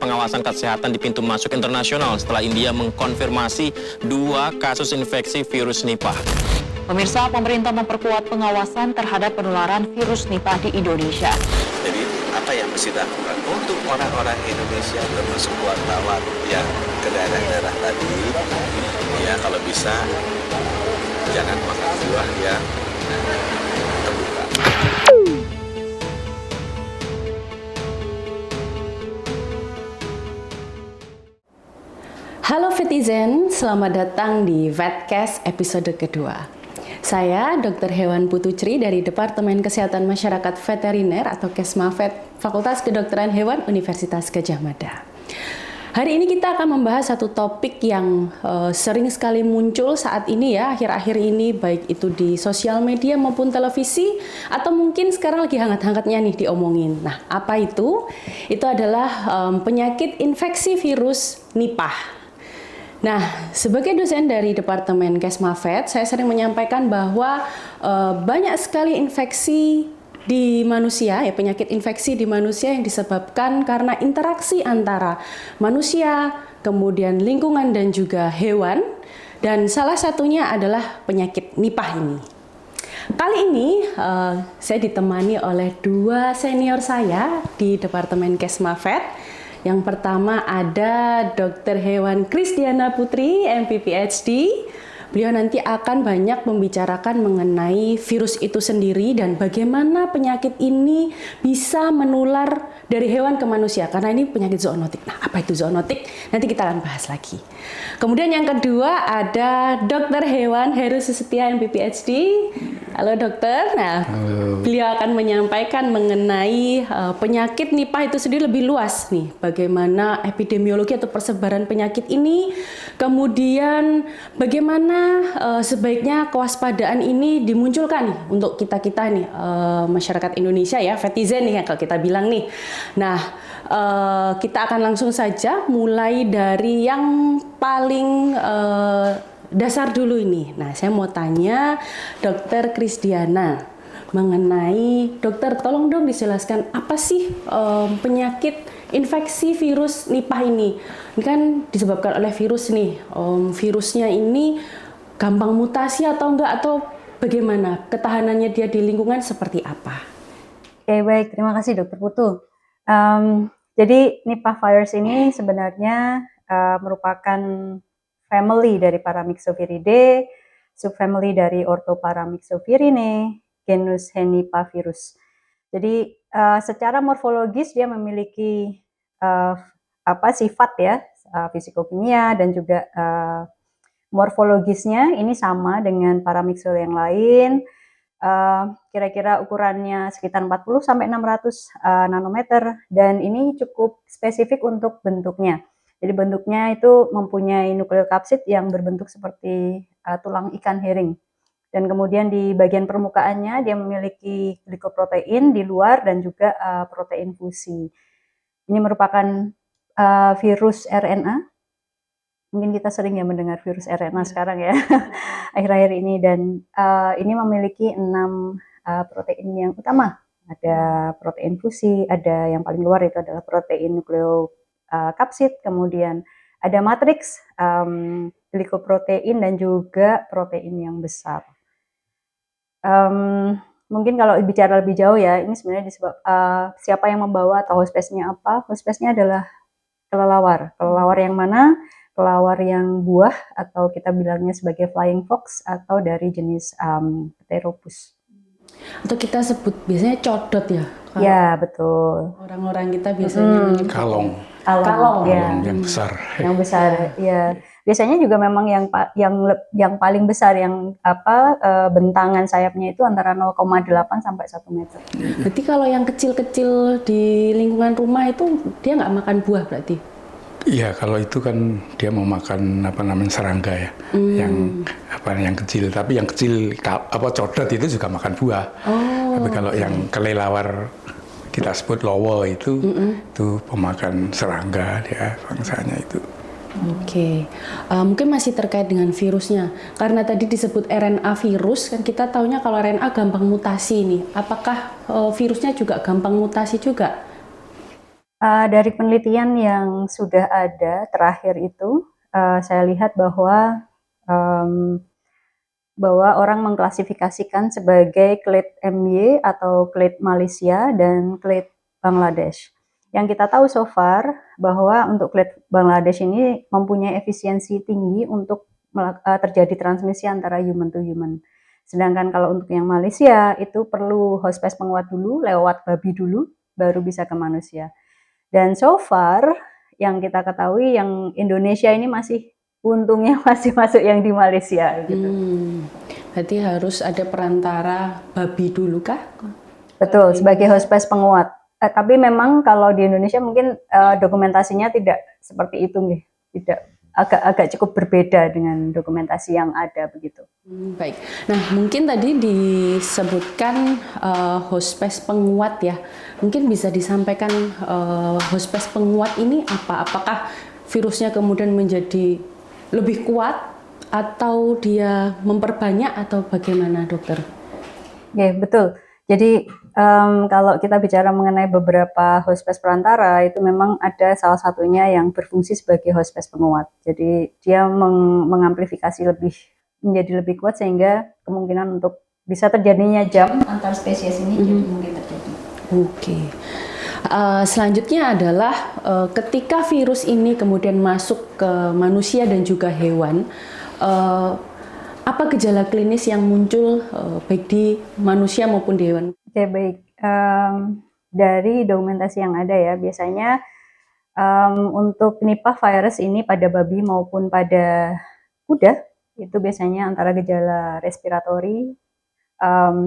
pengawasan kesehatan di pintu masuk internasional setelah India mengkonfirmasi 2 kasus infeksi virus Nipah. Pemirsa, pemerintah memperkuat pengawasan terhadap penularan virus Nipah di Indonesia. Jadi apa yang mesti dilakukan untuk orang-orang Indonesia termasuk wartawan yang ke daerah-daerah tadi, ya kalau bisa jangan makan buah yang terbuka. Halo Vetizen, selamat datang di Vetcast episode kedua. Saya Dr. Hewan Putucri dari Departemen Kesehatan Masyarakat Veteriner atau Kesmavet, Fakultas Kedokteran Hewan Universitas Gadjah Mada. Hari ini kita akan membahas satu topik yang sering sekali muncul saat ini ya, akhir-akhir ini, baik itu di sosial media maupun televisi, atau mungkin sekarang lagi hangat-hangatnya nih diomongin. Nah, apa itu? Itu adalah penyakit infeksi virus Nipah. Nah, sebagai dosen dari Departemen Kesmavet, saya sering menyampaikan bahwa banyak sekali infeksi di manusia, ya penyakit infeksi di manusia yang disebabkan karena interaksi antara manusia, kemudian lingkungan dan juga hewan, dan salah satunya adalah penyakit Nipah ini. Kali ini saya ditemani oleh 2 senior saya di Departemen Kesmavet. Yang pertama ada Dr. Hewan Krisdiana Putri, MPPHD. Beliau nanti akan banyak membicarakan mengenai virus itu sendiri dan bagaimana penyakit ini bisa menular dari hewan ke manusia, karena ini penyakit zoonotik. Nah, apa itu zoonotik? Nanti kita akan bahas lagi. Kemudian yang kedua ada Dr. Hewan Heru Susetia, MPPHD. Halo dokter. Nah, halo. Beliau akan menyampaikan mengenai penyakit Nipah itu sendiri lebih luas nih. Bagaimana epidemiologi atau persebaran penyakit ini, kemudian bagaimana sebaiknya kewaspadaan ini dimunculkan nih untuk kita nih masyarakat Indonesia ya, Vetizen nih kalau kita bilang nih. Nah, kita akan langsung saja mulai dari yang paling dasar dulu ini. Nah, saya mau tanya Dokter Krisdiana mengenai, dokter tolong dong dijelaskan apa sih penyakit infeksi virus Nipah ini? Ini kan disebabkan oleh virus nih. Virusnya ini gampang mutasi atau enggak, atau bagaimana ketahanannya dia di lingkungan seperti apa? Oke, baik, terima kasih Dokter Putu. Jadi Nipah virus ini sebenarnya merupakan family dari Paramyxoviridae, subfamily dari Orthoparamyxoviridae, genus Henipavirus. Jadi secara morfologis dia memiliki sifat ya, fisikokimia dan juga morfologisnya ini sama dengan Paramyxo yang lain. Kira-kira ukurannya sekitar 40 sampai 600 nanometer dan ini cukup spesifik untuk bentuknya. Jadi bentuknya itu mempunyai nukleokapsid yang berbentuk seperti tulang ikan herring. Dan kemudian di bagian permukaannya dia memiliki glikoprotein di luar dan juga protein fusi. Ini merupakan virus RNA. Mungkin kita sering ya mendengar virus RNA sekarang ya, akhir-akhir ini. Dan ini memiliki 6 protein yang utama. Ada protein fusi, ada yang paling luar itu adalah protein nukleokapsid, kemudian ada matriks, glikoprotein dan juga protein yang besar. Mungkin kalau bicara lebih jauh ya, ini sebenarnya disebab siapa yang membawa atau host pest-nya apa? Host pest-nya adalah kelelawar. Kelelawar yang mana? Kelelawar yang buah atau kita bilangnya sebagai flying fox atau dari jenis Pteropus. Atau kita sebut biasanya codot ya? Ya, betul. Orang-orang kita biasanya kalong ya. Yang besar. Yang besar, ya. Biasanya juga memang yang paling besar yang bentangan sayapnya itu antara 0,8 sampai 1 meter. Berarti kalau yang kecil-kecil di lingkungan rumah itu dia nggak makan buah berarti? Iya, kalau itu kan dia mau makan serangga ya, yang kecil. Tapi yang kecil codot itu juga makan buah. Tapi kalau yang kelelawar kita sebut lowo itu pemakan serangga dia bangsanya itu. Oke, mungkin masih terkait dengan virusnya. Karena tadi disebut RNA virus, kan kita taunya kalau RNA gampang mutasi nih. Apakah virusnya juga gampang mutasi juga? Dari penelitian yang sudah ada terakhir itu, saya lihat bahwa orang mengklasifikasikan sebagai clade MY atau clade Malaysia dan clade Bangladesh. Yang kita tahu so far bahwa untuk clade Bangladesh ini mempunyai efisiensi tinggi untuk terjadi transmisi antara human to human. Sedangkan kalau untuk yang Malaysia itu perlu hospes penguat dulu, lewat babi dulu, baru bisa ke manusia. Dan so far yang kita ketahui yang Indonesia ini masih untungnya masih masuk yang di Malaysia gitu. Berarti harus ada perantara babi dulu kah? Betul, sebagai hospes penguat. Tapi memang kalau di Indonesia mungkin dokumentasinya tidak seperti itu nih. Tidak, agak cukup berbeda dengan dokumentasi yang ada begitu. Baik. Nah, mungkin tadi disebutkan hospes penguat ya. Mungkin bisa disampaikan hospes penguat ini apa? Apakah virusnya kemudian menjadi lebih kuat atau dia memperbanyak atau bagaimana, dokter? Ya, betul. Jadi kalau kita bicara mengenai beberapa hospes perantara, itu memang ada salah satunya yang berfungsi sebagai hospes penguat. Jadi dia mengamplifikasi menjadi lebih kuat sehingga kemungkinan untuk bisa terjadinya jam antar spesies ini jadi mungkin terjadi. Oke. Selanjutnya adalah ketika virus ini kemudian masuk ke manusia dan juga hewan, apa gejala klinis yang muncul baik di manusia maupun di hewan? Oke, baik. Dari dokumentasi yang ada ya, biasanya untuk Nipah virus ini pada babi maupun pada kuda, itu biasanya antara gejala respiratori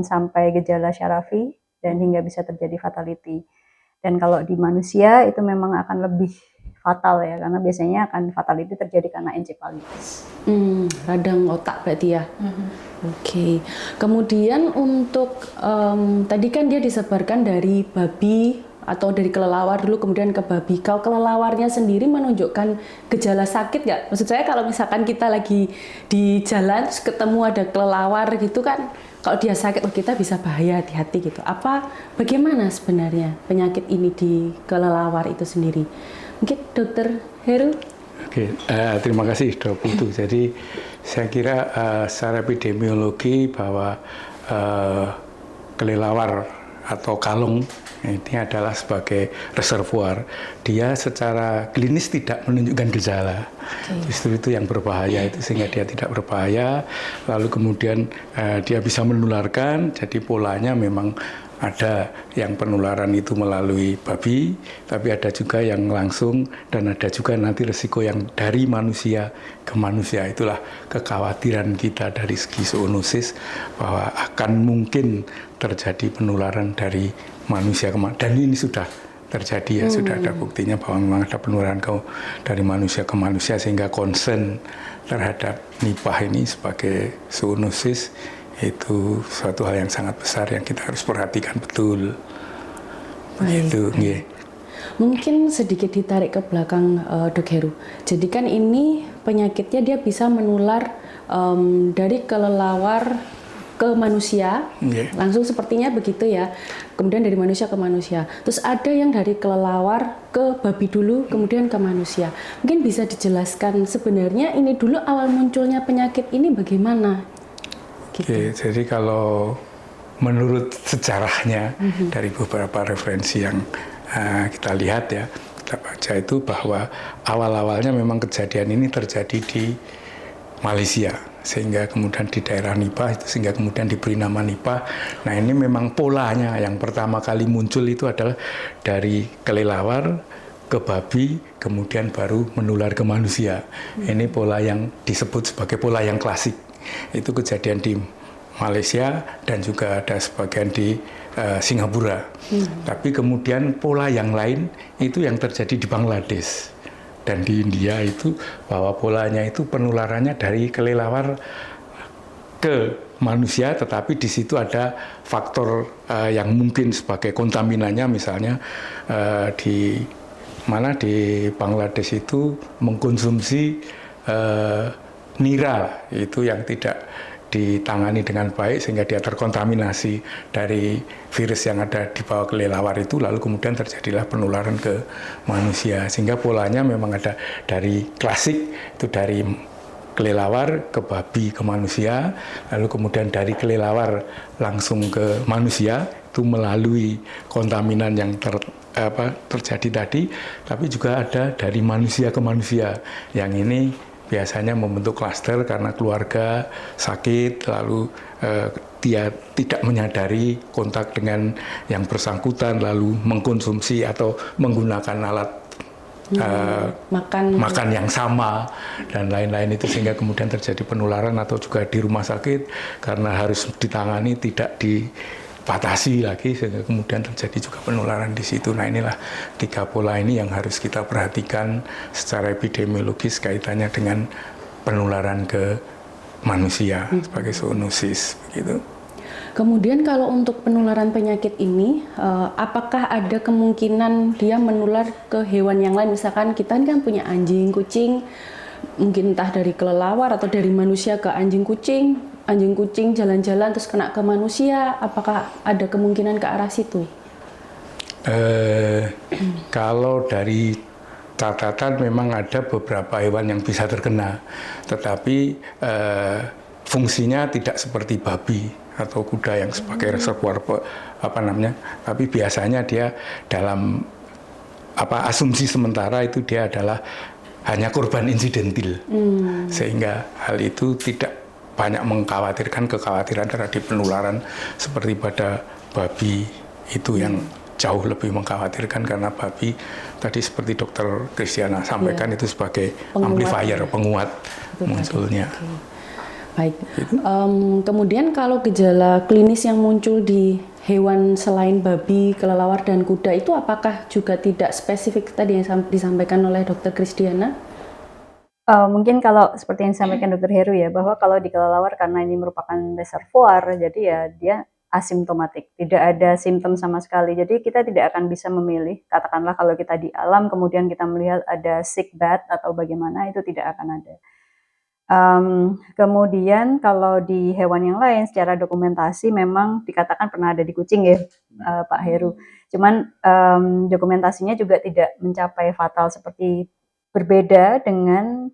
sampai gejala syarafi dan hingga bisa terjadi fatality. Dan kalau di manusia itu memang akan lebih fatal ya, karena biasanya akan fatality terjadi karena encephalitis. Radang otak berarti ya. Oke. Kemudian untuk tadi kan dia disebarkan dari babi atau dari kelelawar dulu kemudian ke babi. Kalau kelelawarnya sendiri menunjukkan gejala sakit nggak? Maksud saya kalau misalkan kita lagi di jalan terus ketemu ada kelelawar gitu kan, kalau dia sakit kita bisa bahaya, hati-hati gitu. Bagaimana sebenarnya penyakit ini di kelelawar itu sendiri? Mungkin Dokter Heru? Oke, terima kasih Dok Putu. Jadi saya kira secara epidemiologi bahwa kelelawar atau kalung ini adalah sebagai reservoir. Dia secara klinis tidak menunjukkan gejala. Justru itu yang berbahaya itu, sehingga dia tidak berbahaya. Lalu kemudian dia bisa menularkan. Jadi polanya memang ada yang penularan itu melalui babi, tapi ada juga yang langsung dan ada juga nanti resiko yang dari manusia ke manusia. Itulah kekhawatiran kita dari segi zoonosis bahwa akan mungkin terjadi penularan dari manusia ke manusia. Dan ini sudah terjadi ya, sudah ada buktinya bahwa memang ada penularan dari manusia ke manusia, sehingga concern terhadap Nipah ini sebagai zoonosis itu suatu hal yang sangat besar yang kita harus perhatikan betul. Begitu. Mungkin sedikit ditarik ke belakang Dok Heru. Jadi kan ini penyakitnya dia bisa menular dari kelelawar ke manusia, langsung sepertinya begitu ya. Kemudian dari manusia ke manusia. Terus ada yang dari kelelawar ke babi dulu, kemudian ke manusia. Mungkin bisa dijelaskan sebenarnya ini dulu awal munculnya penyakit ini bagaimana? Oke, jadi kalau menurut sejarahnya dari beberapa referensi yang kita lihat ya, kita baca itu bahwa awal-awalnya memang kejadian ini terjadi di Malaysia, sehingga kemudian di daerah Nipah itu, sehingga kemudian diberi nama Nipah. Nah ini memang polanya yang pertama kali muncul itu adalah dari kelelawar ke babi, kemudian baru menular ke manusia. Ini pola yang disebut sebagai pola yang klasik. Itu kejadian di Malaysia dan juga ada sebagian di Singapura. Tapi kemudian pola yang lain itu yang terjadi di Bangladesh dan di India, itu bahwa polanya itu penularannya dari kelelawar ke manusia, tetapi di situ ada faktor yang mungkin sebagai kontaminannya, misalnya di Bangladesh itu mengkonsumsi nira itu yang tidak ditangani dengan baik sehingga dia terkontaminasi dari virus yang ada di bawah kelelawar itu, lalu kemudian terjadilah penularan ke manusia. Sehingga polanya memang ada dari klasik itu dari kelelawar ke babi ke manusia, lalu kemudian dari kelelawar langsung ke manusia itu melalui kontaminan yang terjadi tadi, tapi juga ada dari manusia ke manusia. Yang ini biasanya membentuk klaster karena keluarga sakit, lalu dia tidak menyadari kontak dengan yang bersangkutan, lalu mengkonsumsi atau menggunakan alat makan yang sama dan lain-lain itu, sehingga kemudian terjadi penularan atau juga di rumah sakit karena harus ditangani tidak dibatasi lagi sehingga kemudian terjadi juga penularan di situ. Nah, inilah 3 pola ini yang harus kita perhatikan secara epidemiologis kaitannya dengan penularan ke manusia sebagai zoonosis begitu. Kemudian kalau untuk penularan penyakit ini, apakah ada kemungkinan dia menular ke hewan yang lain? Misalkan kita kan punya anjing, kucing, mungkin entah dari kelelawar atau dari manusia ke anjing kucing jalan-jalan terus kena ke manusia, apakah ada kemungkinan ke arah situ? Kalau dari catatan memang ada beberapa hewan yang bisa terkena, tetapi fungsinya tidak seperti babi atau kuda yang sebagai reservoir tapi biasanya dia dalam asumsi sementara itu dia adalah hanya korban insidentil, sehingga hal itu tidak banyak mengkhawatirkan kekhawatiran terhadap penularan seperti pada babi itu yang jauh lebih mengkhawatirkan, karena babi tadi seperti Dokter Christiana sampaikan itu sebagai amplifier, penguat munculnya. Baik. Kemudian kalau gejala klinis yang muncul di hewan selain babi, kelelawar, dan kuda itu apakah juga tidak spesifik tadi yang disampaikan oleh Dokter Christiana? Mungkin kalau seperti yang disampaikan Dr. Heru ya, bahwa kalau di kelelawar karena ini merupakan reservoir, jadi ya dia asimptomatik, tidak ada simptom sama sekali. Jadi kita tidak akan bisa memilih, katakanlah kalau kita di alam kemudian kita melihat ada sick bat atau bagaimana, itu tidak akan ada. Kemudian kalau di hewan yang lain secara dokumentasi memang dikatakan pernah ada di kucing ya, Pak Heru. Cuman dokumentasinya juga tidak mencapai fatal, seperti berbeda dengan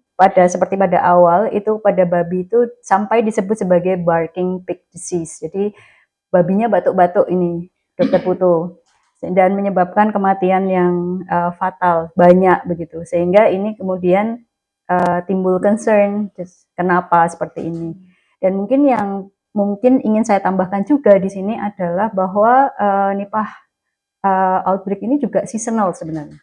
seperti pada awal itu pada babi itu sampai disebut sebagai barking pig disease. Jadi babinya batuk-batuk ini, Dokter Putu, dan menyebabkan kematian yang fatal banyak begitu. Sehingga ini kemudian timbul concern, kenapa seperti ini. Dan mungkin yang ingin saya tambahkan juga di sini adalah bahwa Nipah outbreak ini juga seasonal sebenarnya.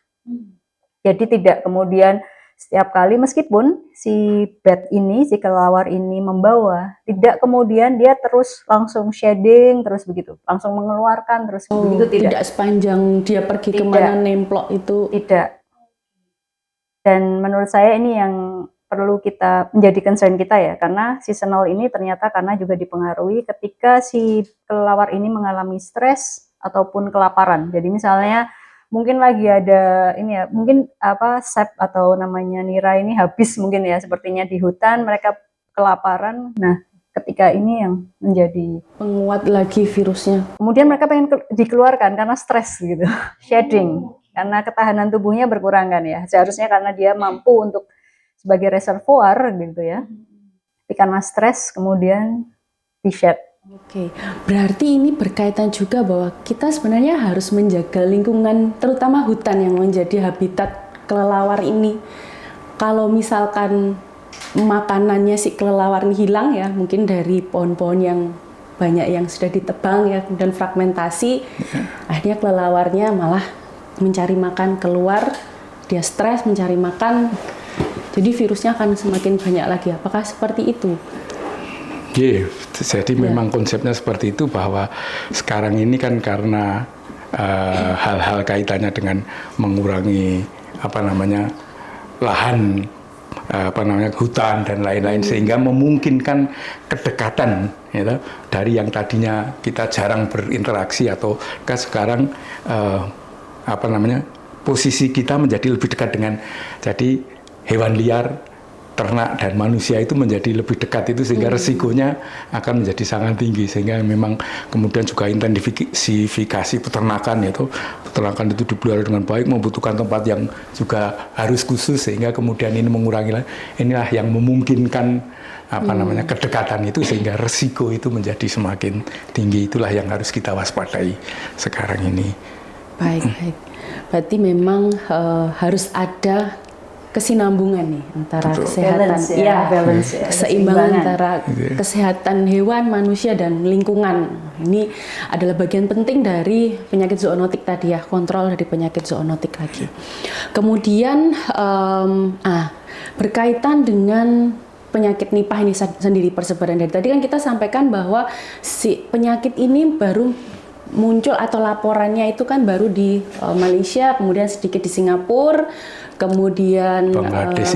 Jadi tidak kemudian setiap kali, meskipun si bat ini, si kelelawar ini membawa, tidak kemudian dia terus langsung shedding, terus begitu, langsung mengeluarkan, terus begitu, tidak sepanjang dia pergi kemana nemplok itu. Tidak. Dan menurut saya ini yang perlu kita menjadi concern kita ya, karena seasonal ini ternyata karena juga dipengaruhi ketika si kelelawar ini mengalami stres ataupun kelaparan. Jadi misalnya mungkin lagi ada ini ya, mungkin sep atau namanya nira ini habis mungkin ya, sepertinya di hutan mereka kelaparan. Nah, ketika ini yang menjadi penguat lagi virusnya. Kemudian mereka pengen dikeluarkan karena stres gitu, shedding. Karena ketahanan tubuhnya berkurang kan ya. Seharusnya karena dia mampu untuk sebagai reservoir gitu ya. Tapi karena stres kemudian di-shed. Oke, berarti ini berkaitan juga bahwa kita sebenarnya harus menjaga lingkungan, terutama hutan yang menjadi habitat kelelawar ini. Kalau misalkan makanannya si kelelawar ini hilang ya, mungkin dari pohon-pohon yang banyak yang sudah ditebang ya, dan fragmentasi, akhirnya kelelawarnya malah mencari makan keluar, dia stres mencari makan, jadi virusnya akan semakin banyak lagi. Apakah seperti itu? Jadi memang konsepnya seperti itu, bahwa sekarang ini kan karena hal-hal kaitannya dengan mengurangi lahan, hutan dan lain-lain, sehingga memungkinkan kedekatan gitu, dari yang tadinya kita jarang berinteraksi atau sekarang posisi kita menjadi lebih dekat dengan, jadi hewan liar ternak dan manusia itu menjadi lebih dekat itu sehingga resikonya akan menjadi sangat tinggi, sehingga memang kemudian juga intensifikasi peternakan, yaitu peternakan itu dipelihara dengan baik membutuhkan tempat yang juga harus khusus, sehingga kemudian ini mengurangi, inilah yang memungkinkan kedekatan itu sehingga resiko itu menjadi semakin tinggi. Itulah yang harus kita waspadai sekarang ini. Baik. Berarti memang harus ada kesinambungan nih antara kesehatan, balance ya, keseimbangan antara kesehatan hewan, manusia dan lingkungan. Ini adalah bagian penting dari penyakit zoonotik tadi ya, kontrol dari penyakit zoonotik lagi. Kemudian berkaitan dengan penyakit nipah ini sendiri, persebaran dari tadi kan kita sampaikan bahwa si penyakit ini baru muncul atau laporannya itu kan baru di Malaysia, kemudian sedikit di Singapura, kemudian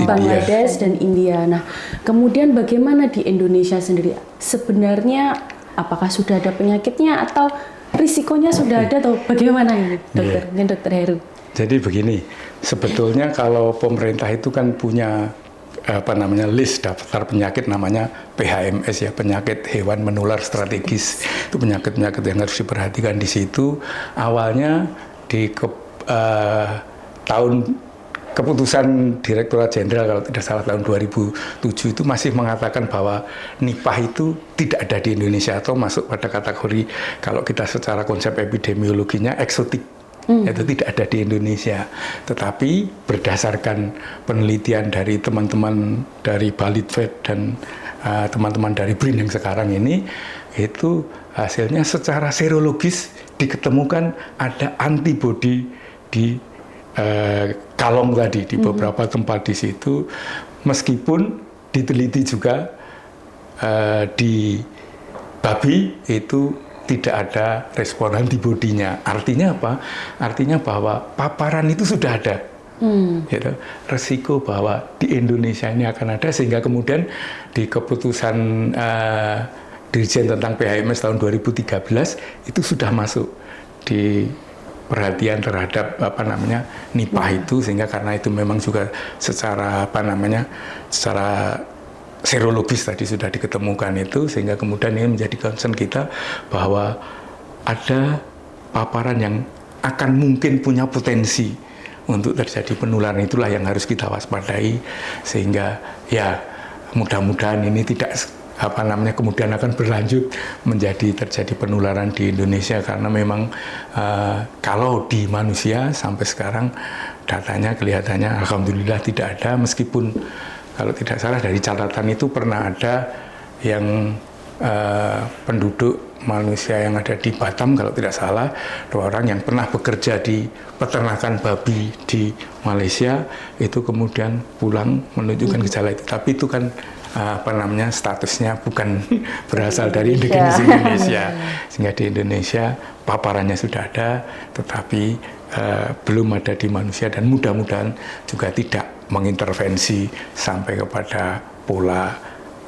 Bangladesh dan India. Nah, kemudian bagaimana di Indonesia sendiri? Sebenarnya apakah sudah ada penyakitnya atau risikonya sudah ada atau bagaimana ini, dokter? Ini Dokter Heru. Jadi begini, sebetulnya kalau pemerintah itu kan punya list daftar penyakit namanya PHMS ya, penyakit hewan menular strategis. Itu penyakit-penyakit yang harus diperhatikan di situ. Awalnya di keputusan Direktorat Jenderal kalau tidak salah tahun 2007 itu masih mengatakan bahwa nipah itu tidak ada di Indonesia atau masuk pada kategori kalau kita secara konsep epidemiologinya eksotik. Itu tidak ada di Indonesia. Tetapi berdasarkan penelitian dari teman-teman dari Balitvet dan teman-teman dari BRIN yang sekarang ini, itu hasilnya secara serologis diketemukan ada antibodi di kalong tadi, di beberapa tempat di situ, meskipun diteliti juga di babi itu tidak ada respon antibodinya. Artinya apa? Artinya bahwa paparan itu sudah ada. Gitu. Resiko bahwa di Indonesia ini akan ada, sehingga kemudian di keputusan Dirjen tentang PHMS tahun 2013 itu sudah masuk di perhatian terhadap nipah itu, sehingga karena itu memang juga secara secara serologis tadi sudah diketemukan itu, sehingga kemudian ini menjadi concern kita bahwa ada paparan yang akan mungkin punya potensi untuk terjadi penularan. Itulah yang harus kita waspadai, sehingga ya mudah-mudahan ini tidak kemudian akan berlanjut menjadi terjadi penularan di Indonesia, karena memang kalau di manusia sampai sekarang datanya kelihatannya alhamdulillah tidak ada, meskipun kalau tidak salah dari catatan itu pernah ada yang penduduk manusia yang ada di Batam, kalau tidak salah 2 orang yang pernah bekerja di peternakan babi di Malaysia itu kemudian pulang menunjukkan gejala itu, tapi itu kan statusnya bukan berasal dari Indonesia, sehingga di Indonesia paparannya sudah ada, tetapi belum ada di manusia, dan mudah-mudahan juga tidak mengintervensi sampai kepada pola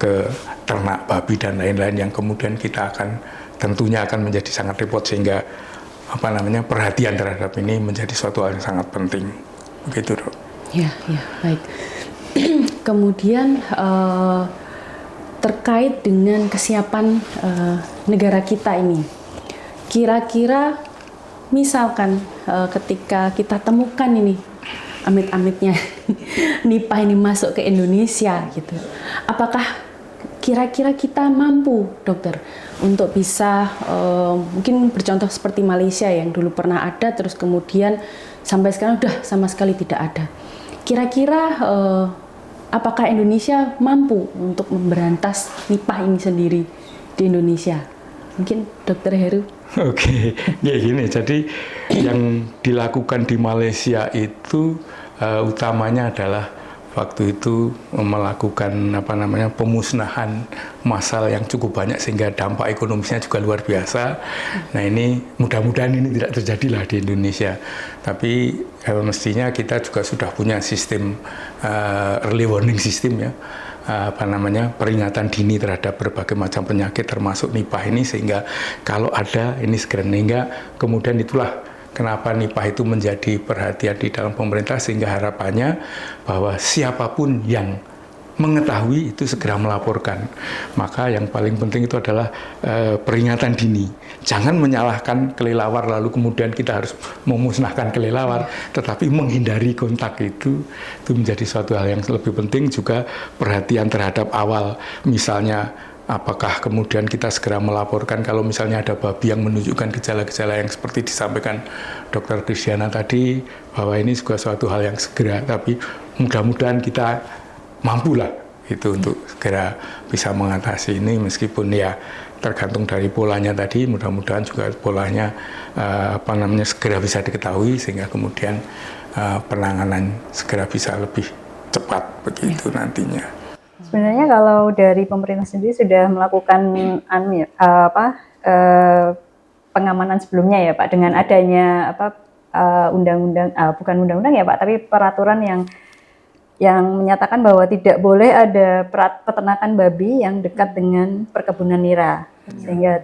ke ternak babi dan lain-lain yang kemudian kita tentunya akan menjadi sangat repot, sehingga perhatian terhadap ini menjadi suatu hal yang sangat penting. Begitu, Dok. Ya, baik. Kemudian terkait dengan kesiapan negara kita ini, kira-kira misalkan ketika kita temukan ini amit-amitnya nipah ini masuk ke Indonesia gitu, apakah kira-kira kita mampu, dokter, untuk bisa mungkin bercontoh seperti Malaysia yang dulu pernah ada terus kemudian sampai sekarang udah sama sekali tidak ada. Kira-kira apakah Indonesia mampu untuk memberantas nipah ini sendiri di Indonesia? Mungkin Dokter Heru. Oke, ya gini. Jadi yang dilakukan di Malaysia itu utamanya adalah waktu itu melakukan pemusnahan massal yang cukup banyak, sehingga dampak ekonomisnya juga luar biasa. Nah, ini mudah-mudahan ini tidak terjadilah di Indonesia. Tapi mestinya kita juga sudah punya sistem early warning system ya, peringatan dini terhadap berbagai macam penyakit termasuk nipah ini, sehingga kalau ada ini segera, sehingga kemudian itulah kenapa nipah itu menjadi perhatian di dalam pemerintah, sehingga harapannya bahwa siapapun yang mengetahui itu segera melaporkan. Maka yang paling penting itu adalah peringatan dini. Jangan menyalahkan kelelawar lalu kemudian kita harus memusnahkan kelelawar, tetapi menghindari kontak itu menjadi suatu hal yang lebih penting. Juga perhatian terhadap awal, misalnya apakah kemudian kita segera melaporkan kalau misalnya ada babi yang menunjukkan gejala-gejala yang seperti disampaikan Dr. Kristiana tadi, bahwa ini juga suatu hal yang segera, tapi mudah-mudahan kita mampulah itu untuk segera bisa mengatasi ini, meskipun ya tergantung dari polanya tadi, mudah-mudahan juga polanya segera bisa diketahui sehingga kemudian penanganan segera bisa lebih cepat begitu nantinya. Sebenarnya kalau dari pemerintah sendiri sudah melakukan pengamanan sebelumnya ya Pak, dengan adanya bukan undang-undang ya Pak, tapi peraturan yang menyatakan bahwa tidak boleh ada peternakan babi yang dekat dengan perkebunan nira, sehingga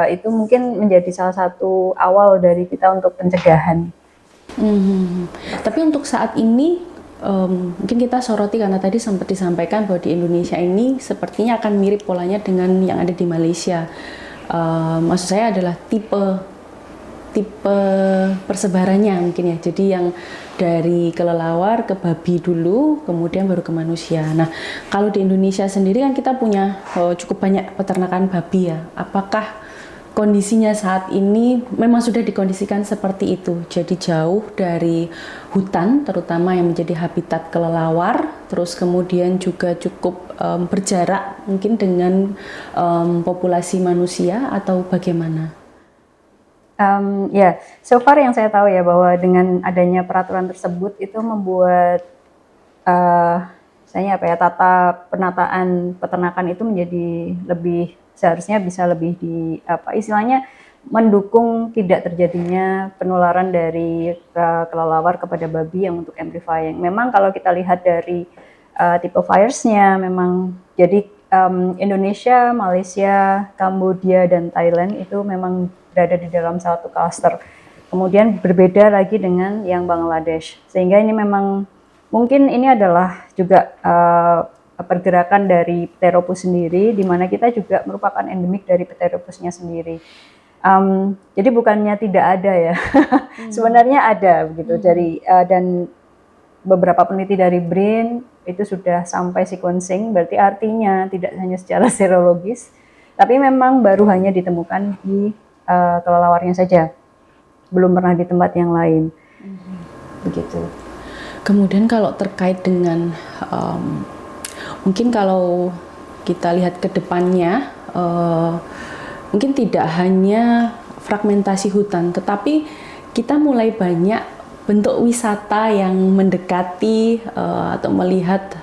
itu mungkin menjadi salah satu awal dari kita untuk pencegahan. Tapi untuk saat ini mungkin kita soroti karena tadi sempat disampaikan bahwa di Indonesia ini sepertinya akan mirip polanya dengan yang ada di Malaysia. Maksud saya adalah tipe persebarannya mungkin ya. Jadi yang dari kelelawar ke babi dulu, kemudian baru ke manusia. Nah, kalau di Indonesia sendiri kan kita punya cukup banyak peternakan babi ya. Apakah kondisinya saat ini memang sudah dikondisikan seperti itu? Jadi jauh dari hutan, terutama yang menjadi habitat kelelawar, terus kemudian juga cukup berjarak mungkin dengan populasi manusia atau bagaimana? So far yang saya tahu ya bahwa dengan adanya peraturan tersebut itu membuat tata penataan peternakan itu menjadi seharusnya bisa lebih mendukung tidak terjadinya penularan dari kelelawar kepada babi yang untuk amplifying. Memang kalau kita lihat dari tipe virusnya, memang jadi Indonesia, Malaysia, Kamboja dan Thailand itu memang berada di dalam satu klaster. Kemudian berbeda lagi dengan yang Bangladesh. Sehingga ini memang mungkin ini adalah juga pergerakan dari Pteropus sendiri, di mana kita juga merupakan endemik dari Pteropusnya sendiri. Jadi bukannya tidak ada ya, sebenarnya ada begitu. Dan beberapa peneliti dari BRIN itu sudah sampai sequencing, berarti artinya tidak hanya secara serologis, tapi memang baru hanya ditemukan di kelelawarnya saja, belum pernah di tempat yang lain. Begitu. Kemudian kalau terkait dengan mungkin kalau kita lihat ke depannya, mungkin tidak hanya fragmentasi hutan, tetapi kita mulai banyak bentuk wisata yang mendekati atau melihat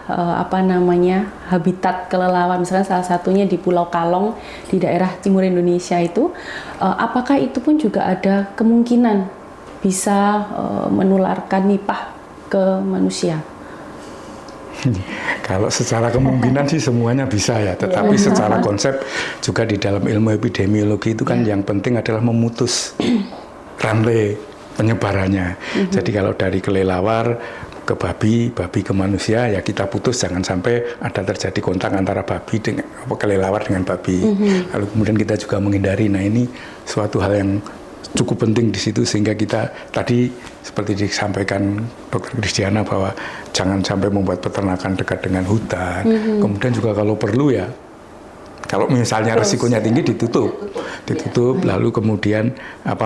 habitat kelelawar, misalnya salah satunya di Pulau Kalong di daerah timur Indonesia itu, apakah itu pun juga ada kemungkinan bisa menularkan nipah ke manusia? Kalau secara kemungkinan sih semuanya bisa ya, tetapi secara konsep juga di dalam ilmu epidemiologi itu kan yang penting adalah memutus rantai penyebarannya. Jadi kalau dari kelelawar ke babi ke manusia ya kita putus, jangan sampai ada terjadi kontak antara babi dengan kelelawar dengan babi. Lalu kemudian kita juga menghindari. Nah, ini suatu hal yang cukup penting di situ, sehingga kita tadi seperti disampaikan Dr. Kristiana bahwa jangan sampai membuat peternakan dekat dengan hutan. Kemudian juga kalau perlu ya, kalau misalnya resikonya tinggi ditutup, lalu kemudian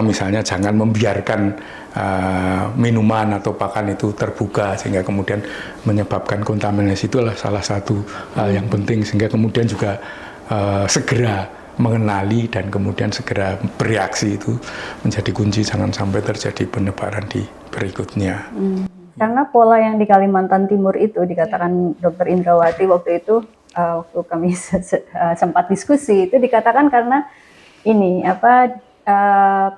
misalnya jangan membiarkan minuman atau pakan itu terbuka sehingga kemudian menyebabkan kontaminasi. Itu adalah salah satu hal yang penting, sehingga kemudian juga segera mengenali dan kemudian segera bereaksi itu menjadi kunci, jangan sampai terjadi penyebaran di berikutnya. Karena pola yang di Kalimantan Timur itu dikatakan Dr. Indrawati waktu itu, waktu kami sempat diskusi, itu dikatakan karena ini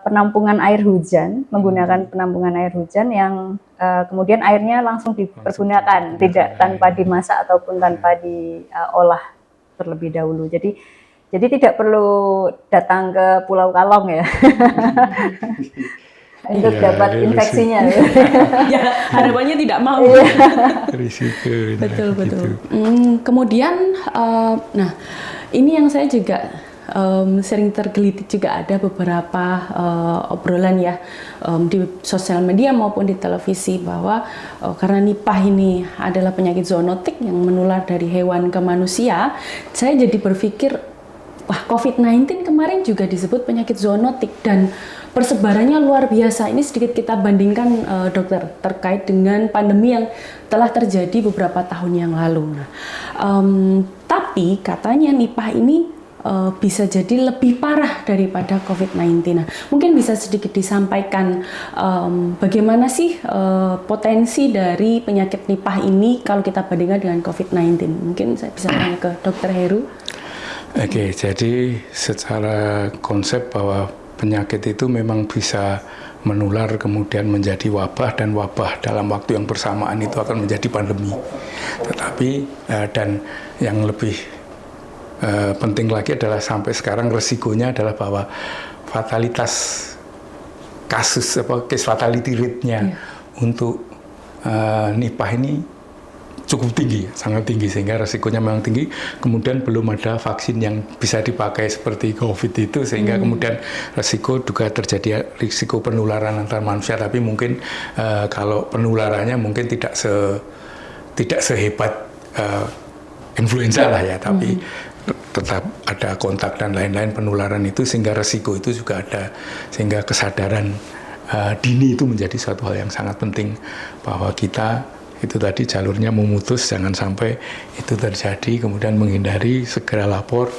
penampungan air hujan, menggunakan penampungan air hujan yang kemudian airnya langsung dipergunakan, tidak tanpa dimasak ataupun tanpa diolah terlebih dahulu. Jadi tidak perlu datang ke Pulau Kalong ya. untuk Iya, dapat risiko. infeksinya. Ya, harapannya tidak mau. Risiko. Betul, gitu. betul. Kemudian, nah ini yang saya juga sering tergelitik juga ada beberapa obrolan ya di sosial media maupun di televisi bahwa karena Nipah ini adalah penyakit zoonotik yang menular dari hewan ke manusia, saya jadi berpikir, wah COVID-19 kemarin juga disebut penyakit zoonotik dan persebarannya luar biasa. Ini sedikit kita bandingkan dokter terkait dengan pandemi yang telah terjadi beberapa tahun yang lalu. Nah, tapi katanya Nipah ini bisa jadi lebih parah daripada COVID-19. Nah, mungkin bisa sedikit disampaikan bagaimana sih potensi dari penyakit Nipah ini kalau kita bandingkan dengan COVID-19. Mungkin saya bisa tanya ke Dr. Heru. Oke, jadi secara konsep bahwa penyakit itu memang bisa menular kemudian menjadi wabah dan wabah dalam waktu yang bersamaan itu akan menjadi pandemi. Tetapi dan yang lebih penting lagi adalah sampai sekarang resikonya adalah bahwa fatalitas kasus case fatality rate-nya untuk Nipah ini cukup tinggi, sangat tinggi, sehingga resikonya memang tinggi. Kemudian belum ada vaksin yang bisa dipakai seperti COVID itu, sehingga kemudian resiko juga terjadi risiko penularan antar manusia. Tapi mungkin kalau penularannya mungkin tidak sehebat influenza lah ya, tapi tetap ada kontak dan lain-lain penularan itu, sehingga resiko itu juga ada, sehingga kesadaran dini itu menjadi suatu hal yang sangat penting bahwa kita itu tadi jalurnya memutus, jangan sampai itu terjadi, kemudian menghindari, segera lapor,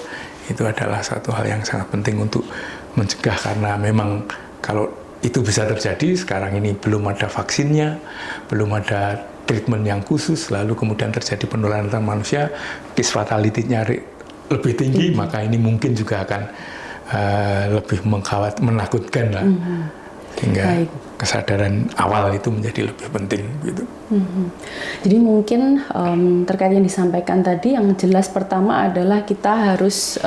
itu adalah satu hal yang sangat penting untuk mencegah, karena memang kalau itu bisa terjadi, sekarang ini belum ada vaksinnya, belum ada treatment yang khusus, lalu kemudian terjadi penularan antar manusia, case fatality-nya lebih tinggi, maka ini mungkin juga akan lebih menakutkan lah. Sehingga kesadaran awal itu menjadi lebih penting gitu. Jadi mungkin terkait yang disampaikan tadi, yang jelas pertama adalah kita harus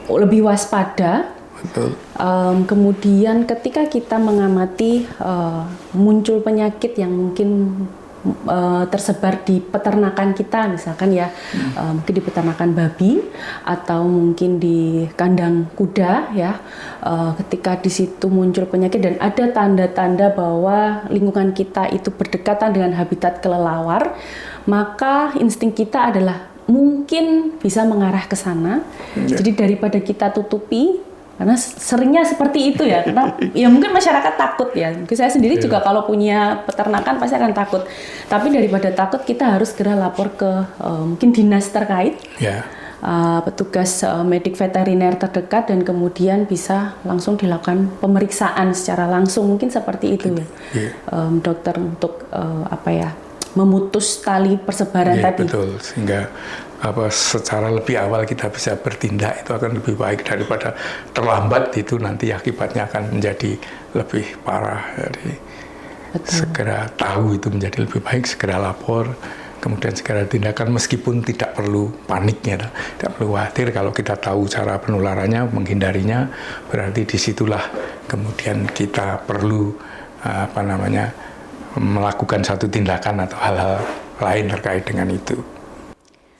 lebih waspada. Betul. Kemudian ketika kita mengamati muncul penyakit yang mungkin tersebar di peternakan kita, misalkan ya, mungkin di peternakan babi atau mungkin di kandang kuda ya, ketika di situ muncul penyakit dan ada tanda-tanda bahwa lingkungan kita itu berdekatan dengan habitat kelelawar, maka insting kita adalah mungkin bisa mengarah ke sana. Jadi daripada kita tutupi, karena seringnya seperti itu ya, karena ya mungkin masyarakat takut ya. Mungkin saya sendiri juga kalau punya peternakan pasti akan takut. Tapi daripada takut, kita harus segera lapor ke mungkin dinas terkait, petugas medik veteriner terdekat, dan kemudian bisa langsung dilakukan pemeriksaan secara langsung. Mungkin seperti itu ya, dokter, untuk memutus tali persebaran tadi. Betul, sehingga secara lebih awal kita bisa bertindak itu akan lebih baik daripada terlambat, itu nanti akibatnya akan menjadi lebih parah. Jadi segera tahu itu menjadi lebih baik, segera lapor, kemudian segera tindakan, meskipun tidak perlu panik ya, tidak perlu khawatir. Kalau kita tahu cara penularannya, menghindarinya, berarti disitulah kemudian kita perlu melakukan satu tindakan atau hal-hal lain terkait dengan itu.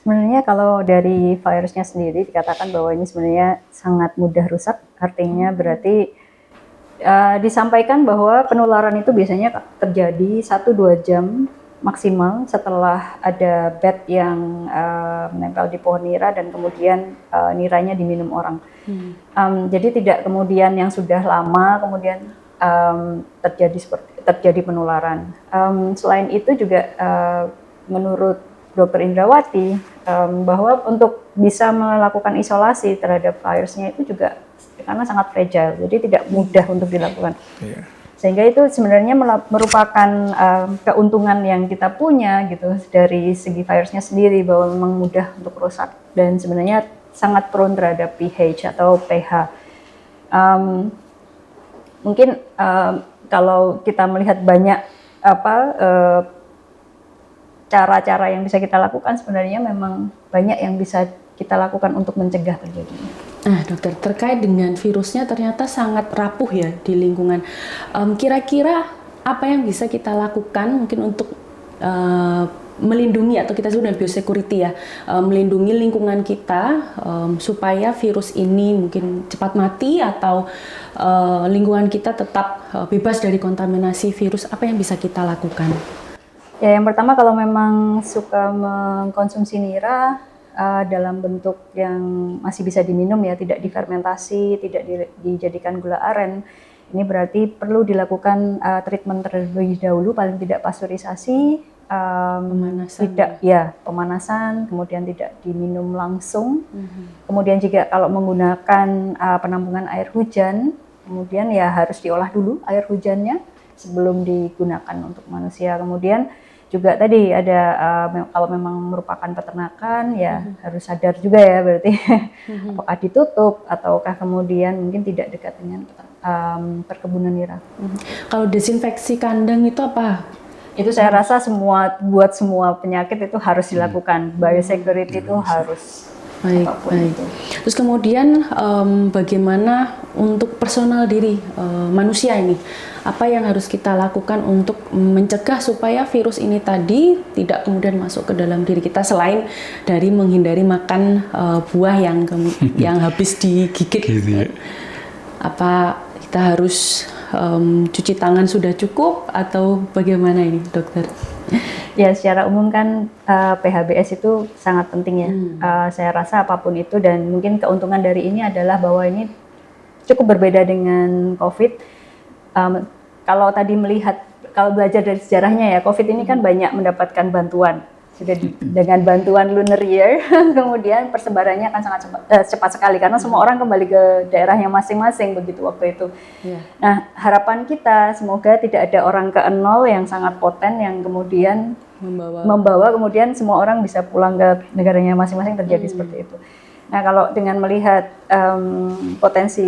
Sebenarnya kalau dari virusnya sendiri dikatakan bahwa ini sebenarnya sangat mudah rusak, artinya berarti disampaikan bahwa penularan itu biasanya terjadi 1-2 jam maksimal setelah ada bat yang menempel di pohon nira dan kemudian niranya diminum orang. Jadi tidak kemudian yang sudah lama kemudian terjadi penularan. Selain itu juga menurut Dr. Indrawati, bahwa untuk bisa melakukan isolasi terhadap virusnya itu juga karena sangat fragile, jadi tidak mudah untuk dilakukan. Sehingga itu sebenarnya merupakan keuntungan yang kita punya gitu dari segi virusnya sendiri, bahwa memang mudah untuk rusak dan sebenarnya sangat prone terhadap pH atau pH. Mungkin kalau kita melihat banyak cara-cara yang bisa kita lakukan, sebenarnya memang banyak yang bisa kita lakukan untuk mencegah terjadinya. Nah, dokter, terkait dengan virusnya ternyata sangat rapuh ya di lingkungan. Kira-kira apa yang bisa kita lakukan mungkin untuk melindungi, atau kita sebut dengan biosecurity ya, melindungi lingkungan kita supaya virus ini mungkin cepat mati atau lingkungan kita tetap bebas dari kontaminasi virus. Apa yang bisa kita lakukan? Ya, yang pertama kalau memang suka mengkonsumsi nira dalam bentuk yang masih bisa diminum ya, tidak difermentasi, tidak dijadikan gula aren, ini berarti perlu dilakukan treatment terlebih dahulu, paling tidak pasteurisasi, pemanasan, kemudian tidak diminum langsung. Kemudian juga kalau menggunakan penampungan air hujan, kemudian ya harus diolah dulu air hujannya sebelum digunakan untuk manusia. Kemudian juga tadi ada kalau memang merupakan peternakan ya harus sadar juga ya berarti apakah ditutup ataukah kemudian mungkin tidak dekat dengan perkebunan nira. Kalau desinfeksi kandang itu apa? Itu saya rasa buat semua penyakit itu harus dilakukan. Biosecurity itu harus. Baik. Terus kemudian bagaimana untuk personal diri manusia ini? Apa yang harus kita lakukan untuk mencegah supaya virus ini tadi tidak kemudian masuk ke dalam diri kita, selain dari menghindari makan buah yang habis digigit? Gitu ya. Apa kita harus cuci tangan sudah cukup atau bagaimana ini, dokter? Ya, secara umum kan PHBS itu sangat penting ya. Saya rasa apapun itu, dan mungkin keuntungan dari ini adalah bahwa ini cukup berbeda dengan COVID. Kalau tadi kalau belajar dari sejarahnya ya, COVID ini kan banyak mendapatkan bantuan. Sudah dengan bantuan lunar year, kemudian persebarannya akan sangat cepat sekali karena semua orang kembali ke daerahnya masing-masing begitu waktu itu. Yeah. Nah, harapan kita semoga tidak ada orang ke nol yang sangat poten yang kemudian membawa kemudian semua orang bisa pulang ke negaranya masing-masing, terjadi seperti itu. Nah, kalau dengan melihat potensi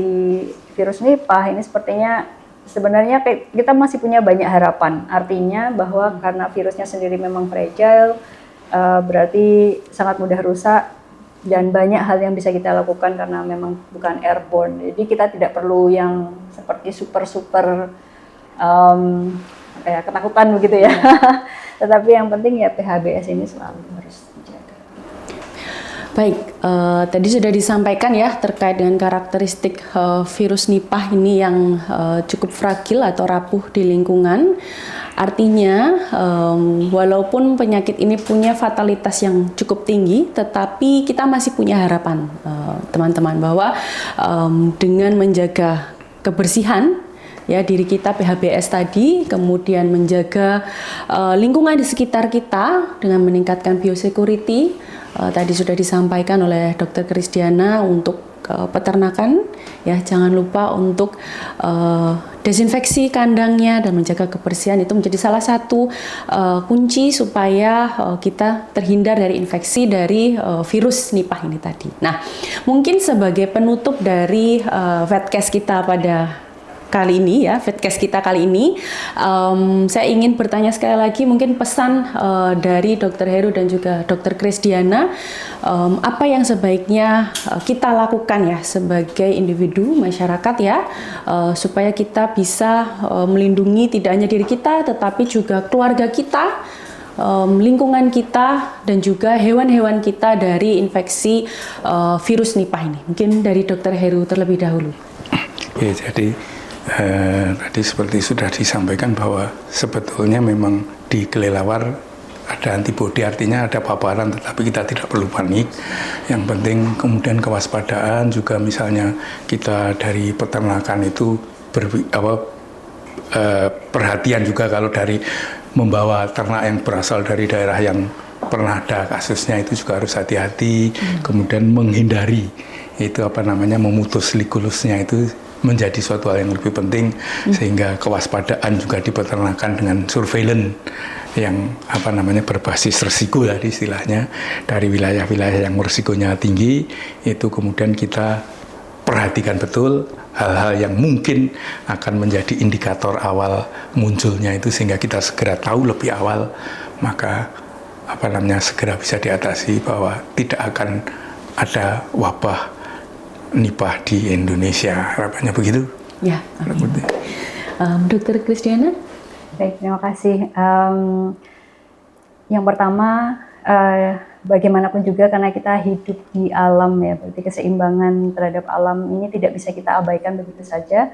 virus Nipah ini sepertinya sebenarnya kita masih punya banyak harapan. Artinya bahwa karena virusnya sendiri memang fragile, berarti sangat mudah rusak dan banyak hal yang bisa kita lakukan karena memang bukan airborne. Jadi kita tidak perlu yang seperti super ketakutan begitu ya. Tetapi yang penting ya PHBS ini selalu harus dijaga. Baik, tadi sudah disampaikan ya terkait dengan karakteristik virus Nipah ini yang cukup fragil atau rapuh di lingkungan. Artinya, walaupun penyakit ini punya fatalitas yang cukup tinggi, tetapi kita masih punya harapan, teman-teman, bahwa dengan menjaga kebersihan ya diri kita, PHBS tadi, kemudian menjaga lingkungan di sekitar kita dengan meningkatkan biosecurity. Tadi sudah disampaikan oleh Dr. Krisdiana untuk peternakan, ya jangan lupa untuk desinfeksi kandangnya dan menjaga kebersihan. Itu menjadi salah satu kunci supaya kita terhindar dari infeksi dari virus Nipah ini tadi. Nah, mungkin sebagai penutup dari Vetcast kita pada kali ini ya, Vetcast kita kali ini, saya ingin bertanya sekali lagi, mungkin pesan dari Dr. Heru dan juga Dr. Krisdiana, apa yang sebaiknya kita lakukan ya sebagai individu masyarakat ya, supaya kita bisa melindungi tidak hanya diri kita, tetapi juga keluarga kita, lingkungan kita, dan juga hewan-hewan kita dari infeksi virus Nipah ini. Mungkin dari Dr. Heru terlebih dahulu. Ya, jadi tadi seperti sudah disampaikan bahwa sebetulnya memang di kelelawar ada antibodi, artinya ada paparan, tetapi kita tidak perlu panik. Yang penting kemudian kewaspadaan juga, misalnya kita dari peternakan itu perhatian juga kalau dari membawa ternak yang berasal dari daerah yang pernah ada kasusnya itu juga harus hati-hati. Kemudian menghindari itu memutus likulusnya itu menjadi suatu hal yang lebih penting, sehingga kewaspadaan juga di peternakan dengan surveillance yang berbasis resiko tadi istilahnya, dari wilayah-wilayah yang risikonya tinggi itu kemudian kita perhatikan betul hal-hal yang mungkin akan menjadi indikator awal munculnya itu, sehingga kita segera tahu lebih awal, maka segera bisa diatasi bahwa tidak akan ada wabah nipah di Indonesia. Harapannya begitu. Ya, amin. Dokter Krisdiana? Baik, terima kasih. Yang pertama, bagaimanapun juga karena kita hidup di alam ya, berarti keseimbangan terhadap alam ini tidak bisa kita abaikan begitu saja,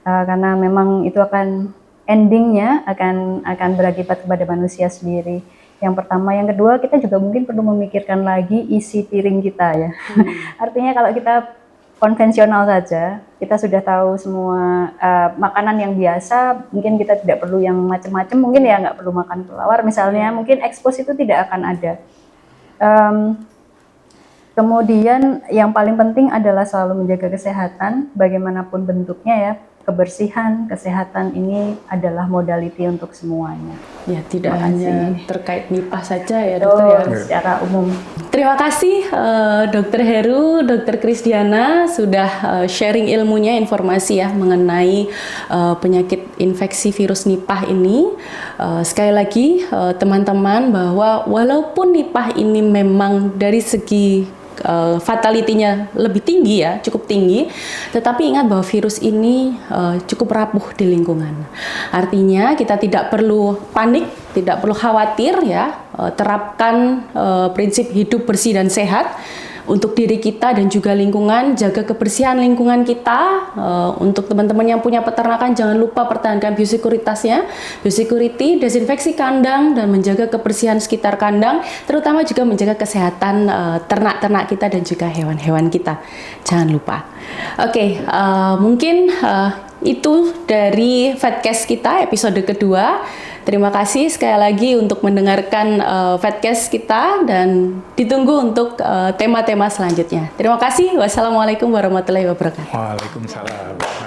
karena memang itu akan endingnya akan berakibat kepada manusia sendiri. Yang pertama, yang kedua kita juga mungkin perlu memikirkan lagi isi piring kita ya. Artinya kalau kita konvensional saja, kita sudah tahu semua makanan yang biasa, mungkin kita tidak perlu yang macam-macam, mungkin ya nggak perlu makan kelelawar misalnya, mungkin ekspos itu tidak akan ada. Kemudian yang paling penting adalah selalu menjaga kesehatan, bagaimanapun bentuknya ya, kebersihan, kesehatan ini adalah modality untuk semuanya. Ya, tidak hanya terkait nipah saja ya dokter ya. Secara umum. Terima kasih Dokter Heru, Dokter Krisdiana sudah sharing ilmunya, informasi ya mengenai penyakit infeksi virus nipah ini. Sekali lagi teman-teman bahwa walaupun nipah ini memang dari segi fatality-nya lebih tinggi ya, cukup tinggi, tetapi ingat bahwa virus ini cukup rapuh di lingkungan. Artinya kita tidak perlu panik, tidak perlu khawatir ya, terapkan prinsip hidup bersih dan sehat untuk diri kita dan juga lingkungan, jaga kebersihan lingkungan kita. Untuk teman-teman yang punya peternakan, jangan lupa pertahankan biosekuritasnya, biosecurity, desinfeksi kandang, dan menjaga kebersihan sekitar kandang, terutama juga menjaga kesehatan ternak-ternak kita dan juga hewan-hewan kita. Jangan lupa. Oke, mungkin itu dari Vetcast kita episode kedua. Terima kasih sekali lagi untuk mendengarkan Vetcast kita dan ditunggu untuk tema-tema selanjutnya. Terima kasih. Wassalamualaikum warahmatullahi wabarakatuh. Waalaikumsalam.